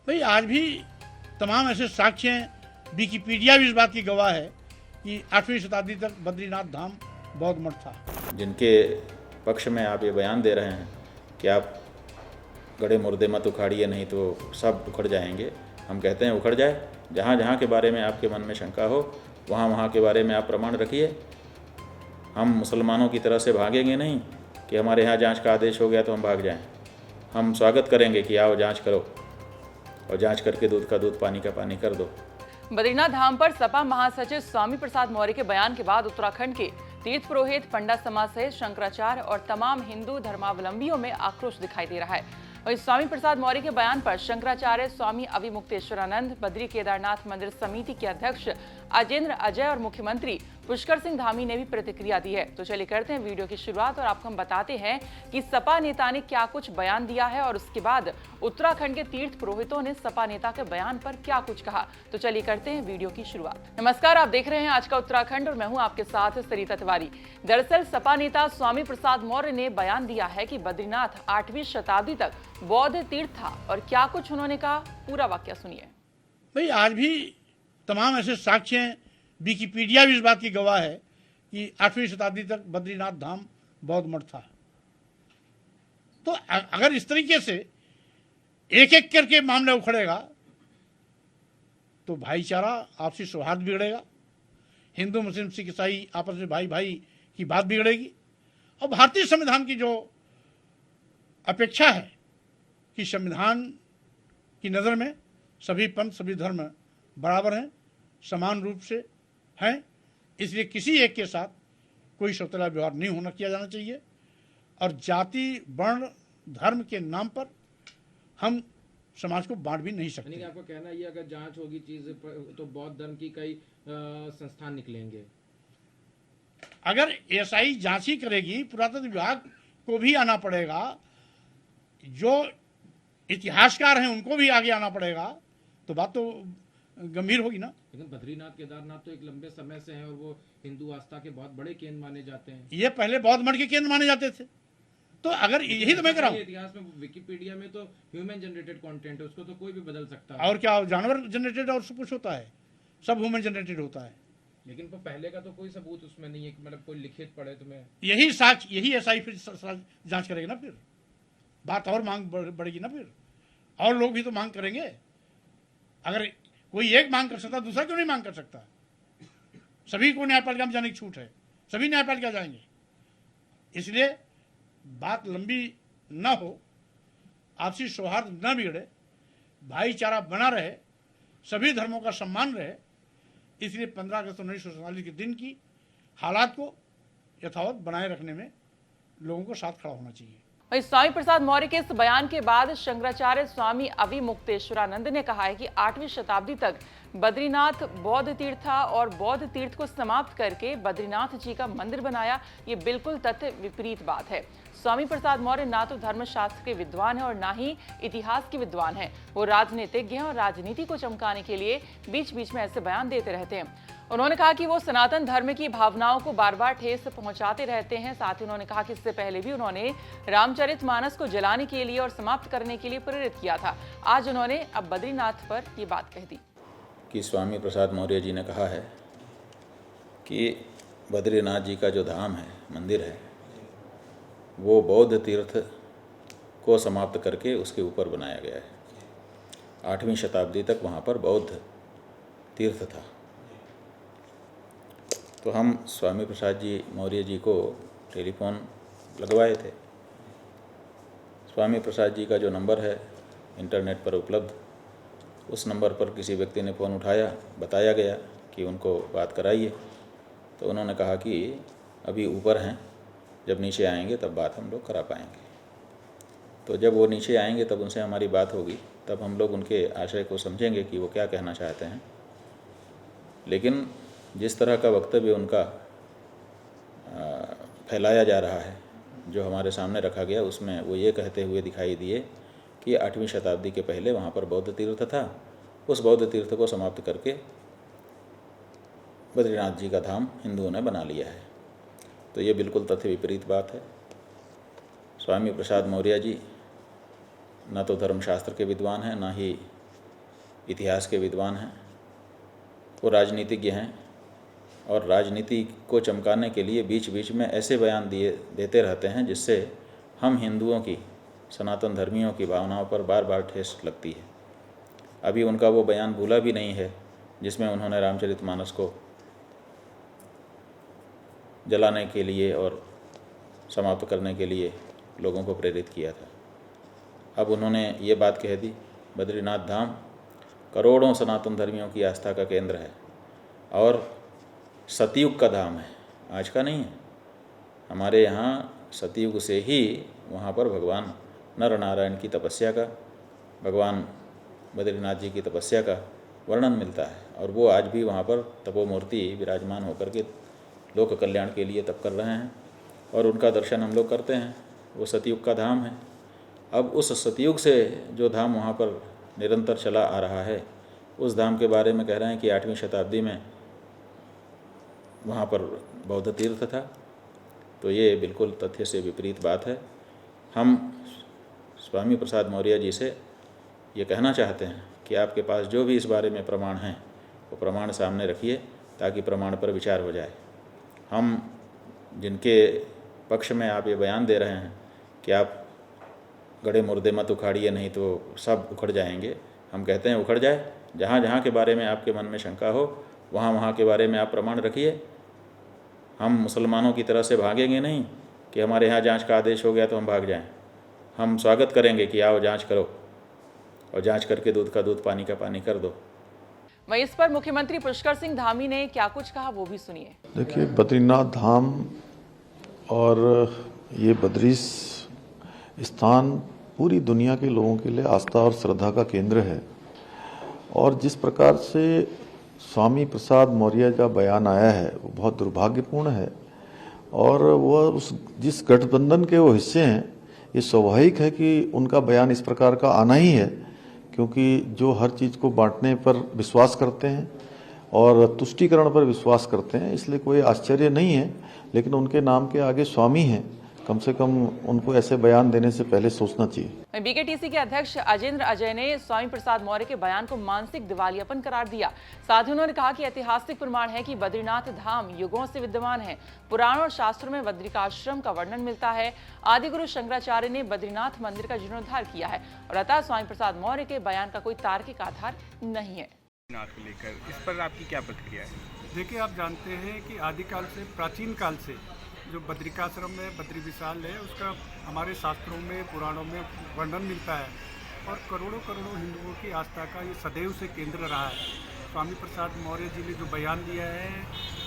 भाई आज भी तमाम ऐसे साक्ष्य हैं, विकिपीडिया भी इस बात की गवाह है कि 8वीं शताब्दी तक बद्रीनाथ धाम बौद्ध मठ था। जिनके पक्ष में आप ये बयान दे रहे हैं कि आप गड़े मुर्दे मत उखाड़िए नहीं तो सब उखड़ जाएंगे, हम कहते हैं उखड़ जाए। जहाँ जहाँ के बारे में आपके मन में शंका हो वहाँ वहाँ के बारे में आप प्रमाण रखिए। हम मुसलमानों की तरह से भागेंगे नहीं कि हमारे यहाँ जांच का आदेश हो गया तो हम भाग जाएं। हम स्वागत करेंगे कि आओ जांच करो और जांच करके दूध का दूध पानी का पानी कर दो। बद्रीनाथ धाम पर सपा महासचिव स्वामी प्रसाद मौर्य के बयान के बाद उत्तराखंड के तीर्थ पुरोहित, पंडा समाज सहित शंकराचार्य और तमाम हिंदू धर्मावलंबियों में आक्रोश दिखाई दे रहा है। वहीं स्वामी प्रसाद मौर्य के बयान पर शंकराचार्य स्वामी अविमुक्तेश्वरानंद, बद्री केदारनाथ मंदिर समिति के अध्यक्ष अजेंद्र अजय और मुख्यमंत्री पुष्कर सिंह धामी ने भी प्रतिक्रिया दी है। तो चलिए करते हैं वीडियो की शुरुआत और आपको हम बताते हैं कि सपा नेता ने क्या कुछ बयान दिया है और उसके बाद उत्तराखंड के तीर्थ पुरोहितों ने सपा नेता के बयान पर क्या कुछ कहा। तो चलिए करते हैं वीडियो की शुरुआत। नमस्कार, आप देख रहे हैं आज का उत्तराखंड और मैं हूं आपके साथ सरिता तिवारी। दरअसल सपा नेता स्वामी प्रसाद मौर्य ने बयान दिया है कि बद्रीनाथ 8वीं शताब्दी तक बौद्ध तीर्थ था और क्या कुछ उन्होंने कहा, पूरा वाक्य सुनिए। भाई आज भी तमाम ऐसे साक्ष्य हैं, विकिपीडिया भी इस बात की गवाह है कि 8वीं शताब्दी तक बद्रीनाथ धाम बौद्ध मठ था। तो अगर इस तरीके से एक एक करके मामला उखड़ेगा तो भाईचारा, आपसी सौहार्द बिगड़ेगा, हिंदू मुस्लिम सिख ईसाई आपस में भाई भाई की बात बिगड़ेगी। और भारतीय संविधान की जो अपेक्षा है कि संविधान की नज़र में सभी पंथ सभी धर्म बराबर हैं, समान रूप से हैं, इसलिए किसी एक के साथ कोई सौतेला व्यवहार नहीं होना किया जाना चाहिए। और जाति वर्ण धर्म के नाम पर हम समाज को बांट भी नहीं सकते। आपका कहना ये अगर जांच होगी चीज तो बौद्ध धर्म की कई संस्थान निकलेंगे। अगर एसआई जांच ही करेगी, पुरातत्व विभाग को भी आना पड़ेगा, जो इतिहासकार हैं उनको भी आगे आना पड़ेगा, तो बात तो गंभीर होगी ना। लेकिन बद्रीनाथ केदारनाथ तो एक लंबे समय से हैं और वो हिंदू आस्था के बहुत बड़े केंद्र माने जाते हैं। ये पहले बौद्ध मठ के केंद्र माने जाते थे। तो अगर यही तो मैं कह रहा हूँ, इतिहास में विकिपीडिया में तो ह्यूमन जनरेटेड कंटेंट है, उसको तो कोई भी बदल सकता है। और क्या जानवर जनरेटेड और सब कुछ होता है, सब ह्यूमन जनरेटेड होता है। लेकिन पहले का तो कोई सबूत उसमें नहीं है कि मतलब कोई लिखित पढ़े तुम्हें। यही साक्ष्य, यही एसआई फिर जांच करेगा ना, फिर बात और मांग बढ़ेगी ना, फिर और लोग भी तो मांग करेंगे। अगर कोई एक मांग कर सकता, दूसरा क्यों नहीं मांग कर सकता? सभी को न्यायपालिका में जाने की छूट है, सभी न्यायपालिका जाएंगे। इसलिए बात लंबी न हो, आपसी सौहार्द न बिगड़े, भाईचारा बना रहे, सभी धर्मों का सम्मान रहे, इसलिए 15 अगस्त 1947 के दिन की हालात को यथावत बनाए रखने में लोगों को साथ खड़ा होना चाहिए। वहीं स्वामी प्रसाद मौर्य के इस बयान के बाद शंकराचार्य स्वामी अविमुक्तेश्वरानंद ने कहा है कि 8वीं शताब्दी तक बद्रीनाथ बौद्ध तीर्थ था और बौद्ध तीर्थ को समाप्त करके बद्रीनाथ जी का मंदिर बनाया। ये बिल्कुल तथ्य विपरीत बात है। स्वामी प्रसाद मौर्य ना तो धर्मशास्त्र के विद्वान है और ना ही इतिहास के विद्वान है। वो राजनीतिज्ञ हैं और राजनीति को चमकाने के लिए बीच बीच में ऐसे बयान देते रहते हैं। उन्होंने कहा कि वो सनातन धर्म की भावनाओं को बार बार ठेस पहुंचाते रहते हैं। साथ ही उन्होंने कहा कि इससे पहले भी उन्होंने रामचरितमानस को जलाने के लिए और समाप्त करने के लिए प्रेरित किया था। आज उन्होंने अब बद्रीनाथ पर ये बात कह दी कि स्वामी प्रसाद मौर्य जी ने कहा है कि बद्रीनाथ जी का जो धाम है, मंदिर है, वो बौद्ध तीर्थ को समाप्त करके उसके ऊपर बनाया गया है। 8वीं शताब्दी तक वहाँ पर बौद्ध तीर्थ था। तो हम स्वामी प्रसाद जी मौर्य जी को टेलीफोन लगवाए थे। स्वामी प्रसाद जी का जो नंबर है इंटरनेट पर उपलब्ध, उस नंबर पर किसी व्यक्ति ने फ़ोन उठाया, बताया गया कि उनको बात कराइए। तो उन्होंने कहा कि अभी ऊपर हैं, जब नीचे आएंगे तब बात हम लोग करा पाएंगे। तो जब वो नीचे आएंगे तब उनसे हमारी बात होगी, तब हम लोग उनके आशय को समझेंगे कि वो क्या कहना चाहते हैं। लेकिन जिस तरह का वक्तव्य उनका फैलाया जा रहा है, जो हमारे सामने रखा गया, उसमें वो ये कहते हुए दिखाई दिए कि 8वीं शताब्दी के पहले वहाँ पर बौद्ध तीर्थ था, उस बौद्ध तीर्थ को समाप्त करके बद्रीनाथ जी का धाम हिंदुओं ने बना लिया है। तो ये बिल्कुल तथ्य विपरीत बात है। स्वामी प्रसाद मौर्य जी न तो धर्मशास्त्र के विद्वान हैं, ना ही इतिहास के विद्वान हैं, वो राजनीतिज्ञ हैं और राजनीति को चमकाने के लिए बीच बीच में ऐसे बयान देते रहते हैं जिससे हम हिंदुओं की, सनातन धर्मियों की भावनाओं पर बार बार ठेस लगती है। अभी उनका वो बयान भूला भी नहीं है जिसमें उन्होंने रामचरितमानस को जलाने के लिए और समाप्त करने के लिए लोगों को प्रेरित किया था। अब उन्होंने ये बात कह दी, बद्रीनाथ धाम करोड़ों सनातन धर्मियों की आस्था का केंद्र है और सतयुग का धाम है, आज का नहीं है। हमारे यहाँ सतयुग से ही वहाँ पर भगवान नर नारायण की तपस्या का, भगवान बद्रीनाथ जी की तपस्या का वर्णन मिलता है और वो आज भी वहाँ पर तपोमूर्ति विराजमान होकर के लोक कल्याण के लिए तप कर रहे हैं और उनका दर्शन हम लोग करते हैं। वो सतयुग का धाम है। अब उस सतयुग से जो धाम वहाँ पर निरंतर चला आ रहा है, उस धाम के बारे में कह रहे हैं कि 8वीं शताब्दी में वहाँ पर बौद्ध तीर्थ था। तो ये बिल्कुल तथ्य से विपरीत बात है। हम स्वामी प्रसाद मौर्य जी से ये कहना चाहते हैं कि आपके पास जो भी इस बारे में प्रमाण हैं वो प्रमाण सामने रखिए ताकि प्रमाण पर विचार हो जाए। हम जिनके पक्ष में आप ये बयान दे रहे हैं कि आप गड़े मुर्दे मत उखाड़िए नहीं तो सब उखड़ जाएंगे, हम कहते हैं उखड़ जाए। जहाँ जहाँ के बारे में आपके मन में शंका हो वहाँ वहाँ के बारे में आप प्रमाण रखिए। हम मुसलमानों की तरह से भागेंगे नहीं कि हमारे यहाँ जांच का आदेश हो गया तो हम भाग जाएं। हम स्वागत करेंगे कि आओ जांच करो और जांच करके दूध का दूध पानी का पानी कर दो। वहीं इस पर मुख्यमंत्री पुष्कर सिंह धामी ने क्या कुछ कहा वो भी सुनिए। देखिए, बद्रीनाथ धाम और ये बद्री स्थान पूरी दुनिया के लोगों के लिए आस्था और श्रद्धा का केंद्र है और जिस प्रकार से स्वामी प्रसाद मौर्य का बयान आया है वो बहुत दुर्भाग्यपूर्ण है और वो जिस गठबंधन के वो हिस्से हैं, ये स्वाभाविक है कि उनका बयान इस प्रकार का आना ही है, क्योंकि जो हर चीज़ को बांटने पर विश्वास करते हैं और तुष्टीकरण पर विश्वास करते हैं, इसलिए कोई आश्चर्य नहीं है। लेकिन उनके नाम के आगे स्वामी हैं, कम से कम उनको ऐसे बयान देने से पहले सोचना चाहिए। बीकेटीसी के अध्यक्ष अजेंद्र अजय ने स्वामी प्रसाद मौर्य के बयान को मानसिक दिवालियापन करार दिया। साथ ही उन्होंने कहा कि ऐतिहासिक प्रमाण है कि बद्रीनाथ धाम युगों से विद्यमान है। पुराण और शास्त्रों में बद्रिकाश्रम का वर्णन मिलता है। आदि गुरु शंकराचार्य ने बद्रीनाथ मंदिर का जीर्णोद्धार किया है और अतः स्वामी प्रसाद मौर्य के बयान का कोई तार्किक आधार नहीं है। को लेकर इस पर आपकी क्या प्रतिक्रिया है? देखिए, आप जानते हैं कि आदिकाल से, प्राचीन काल से जो बद्रिकाश्रम में बद्री विशाल है उसका हमारे शास्त्रों में, पुराणों में वर्णन मिलता है और करोड़ों करोड़ों हिंदुओं की आस्था का ये सदैव से केंद्र रहा है। स्वामी प्रसाद मौर्य जी ने जो बयान दिया है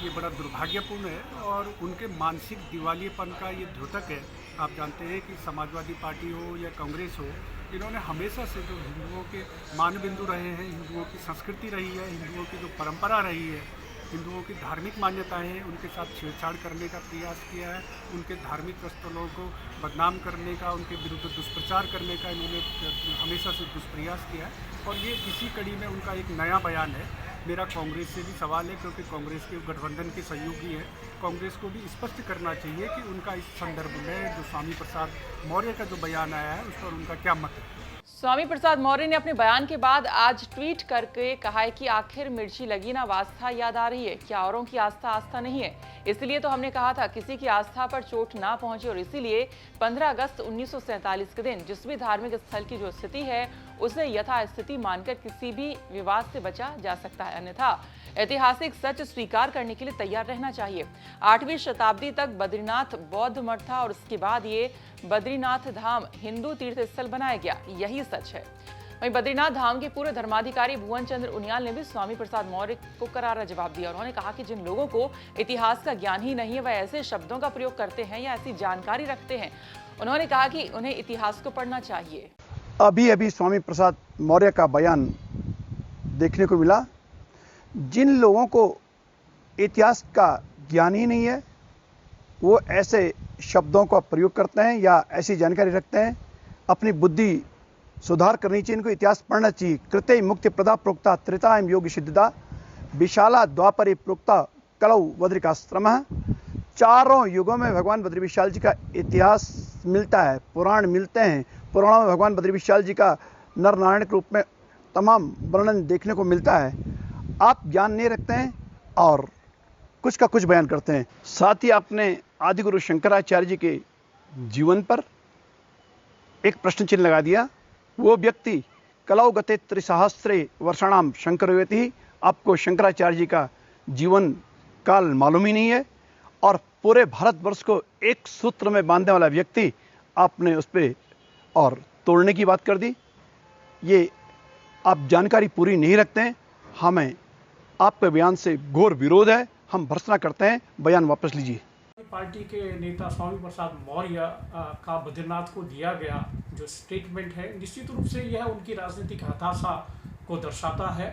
ये बड़ा दुर्भाग्यपूर्ण है और उनके मानसिक दिवालियेपन का ये द्योतक है। आप जानते हैं कि समाजवादी पार्टी हो या कांग्रेस हो, इन्होंने हमेशा से जो हिंदुओं के मानबिंदु रहे हैं, हिंदुओं की संस्कृति रही है, हिंदुओं की जो परंपरा रही है, हिंदुओं की धार्मिक मान्यताएं हैं, उनके साथ छेड़छाड़ करने का प्रयास किया है। उनके धार्मिक स्थलों को बदनाम करने का, उनके विरुद्ध दुष्प्रचार करने का इन्होंने हमेशा से दुष्प्रयास किया है और ये इसी कड़ी में उनका एक नया बयान है। मेरा कांग्रेस से भी सवाल है, क्योंकि कांग्रेस के गठबंधन के सहयोगी है, कांग्रेस को भी स्पष्ट करना चाहिए कि उनका इस संदर्भ में जो स्वामी प्रसाद मौर्य का जो बयान आया है उस पर उनका क्या मत है। स्वामी प्रसाद मौर्य ने अपने बयान के बाद आज ट्वीट करके कहा है कि आखिर मिर्ची लगी ना वास्ता याद आ रही है, क्या औरों की आस्था आस्था नहीं है? इसलिए तो हमने कहा था किसी की आस्था पर चोट ना पहुंचे और इसीलिए 15 अगस्त 1947 के दिन जिस भी धार्मिक स्थल की जो स्थिति है उसे यथास्थिति मानकर किसी भी विवाद से बचा जा सकता है, अन्यथा ऐतिहासिक सच स्वीकार करने के लिए तैयार रहना चाहिए। 8वीं शताब्दी तक बद्रीनाथ बौद्ध मठ था और उसके बाद ये बद्रीनाथ धाम हिंदू तीर्थ स्थल बनाया गया, यही सच है। वहीं बद्रीनाथ धाम के पूर्व धर्माधिकारी भुवन चंद्र उनियाल ने भी स्वामी प्रसाद मौर्य को करारा जवाब दिया। उन्होंने कहा कि जिन लोगों को इतिहास का ज्ञान ही नहीं है वह ऐसे शब्दों का प्रयोग करते हैं या ऐसी जानकारी रखते हैं। उन्होंने कहा कि उन्हें इतिहास को पढ़ना चाहिए। अभी अभी स्वामी प्रसाद मौर्य का बयान देखने को मिला। जिन लोगों को इतिहास का ज्ञान ही नहीं है वो ऐसे शब्दों का प्रयोग करते हैं या ऐसी जानकारी रखते हैं। अपनी बुद्धि सुधार करनी चाहिए, इनको इतिहास पढ़ना चाहिए। कृते मुक्ति प्रदा प्रोक्ता त्रेतायम योग सिद्धा विशाला द्वापरे प्रोक्ता कलौ बद्रिकाश्रम। चारों युगों में भगवान बद्री विशाल जी का इतिहास मिलता है, पुराण मिलते हैं। पुराणों में भगवान बद्री विशाल जी का नर नारायण के रूप में तमाम वर्णन देखने को मिलता है। आप ज्ञान नहीं रखते हैं और कुछ का कुछ बयान करते हैं। साथ ही आपने आदिगुरु शंकराचार्य जी के जीवन पर एक प्रश्न चिन्ह लगा दिया। वो व्यक्ति कलौ गते त्रिसहस्रे वर्षाणाम शंकरवेति, आपको शंकराचार्य जी का जीवन काल मालूम ही नहीं है और पूरे भारतवर्ष को एक सूत्र में बांधने वाला व्यक्ति आपने उस पर और तोड़ने की बात कर दी। ये आप जानकारी पूरी नहीं रखते हैं। हमें आपके बयान से घोर विरोध है, हम भर्त्सना करते हैं। बयान वापस लीजिए। पार्टी के नेता स्वामी प्रसाद मौर्य का बद्रीनाथ को दिया गया जो स्टेटमेंट है, निश्चित रूप से यह उनकी राजनीतिक हताशा को दर्शाता है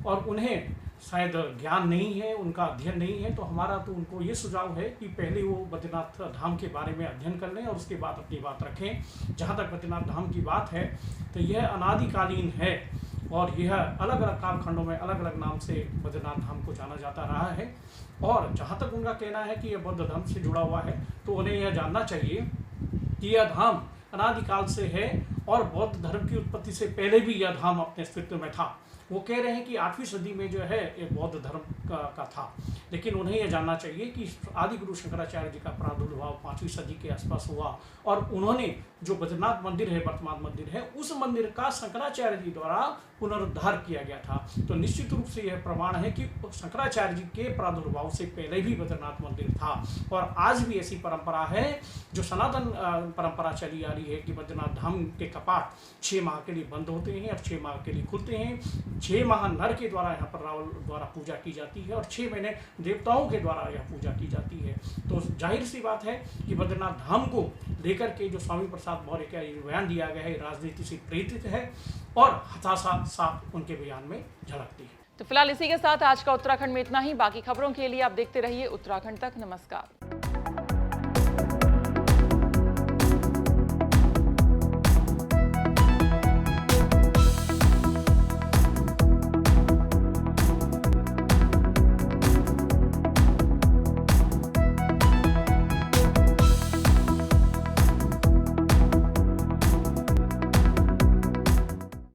और उन्हें शायद ज्ञान नहीं है, उनका अध्ययन नहीं है। तो हमारा तो उनको ये सुझाव है कि पहले वो बद्रीनाथ धाम के बारे में अध्ययन कर लें और उसके बाद अपनी बात रखें। जहाँ तक बद्रीनाथ धाम की बात है तो यह अनादिकालीन है और यह अलग अलग कालखंडों में अलग अलग नाम से बद्रीनाथ धाम को जाना जाता रहा है। और जहाँ तक उनका कहना है कि यह बौद्ध धर्म से जुड़ा हुआ है, तो उन्हें यह जानना चाहिए कि यह धाम अनादिकाल से है और बौद्ध धर्म की उत्पत्ति से पहले भी यह धाम अपने अस्तित्व में था। वो कह रहे हैं कि 8वीं सदी में जो है ये बौद्ध धर्म का था, लेकिन उन्हें यह जानना चाहिए कि आदि गुरु शंकराचार्य जी का प्रादुर्भाव 5वीं सदी के आसपास हुआ और उन्होंने जो बद्रीनाथ मंदिर है, वर्तमान मंदिर है, उस मंदिर का शंकराचार्य जी द्वारा पुनरुद्धार किया गया था। तो निश्चित रूप से यह प्रमाण है कि शंकराचार्य जी के प्रादुर्भाव से पहले भी बद्रीनाथ मंदिर था और आज भी ऐसी परंपरा है जो सनातन परंपरा चली आ रही है कि बद्रीनाथ धाम के कपाट 6 माह के लिए बंद होते हैं और 6 माह के लिए खुलते हैं। 6 माह नर के द्वारा यहाँ पर रावल द्वारा पूजा की जाती है और 6 महीने देवताओं के द्वारा यह पूजा की जाती है। तो जाहिर सी बात है कि बद्रीनाथ धाम को लेकर के जो स्वामी प्रसाद मौर्य का ये बयान दिया गया है, राजनीति से प्रेरित है और हताशा साफ उनके बयान में झलकती है। तो फिलहाल इसी के साथ आज का उत्तराखंड में इतना ही। बाकी खबरों के लिए आप देखते रहिए उत्तराखंड तक। नमस्कार।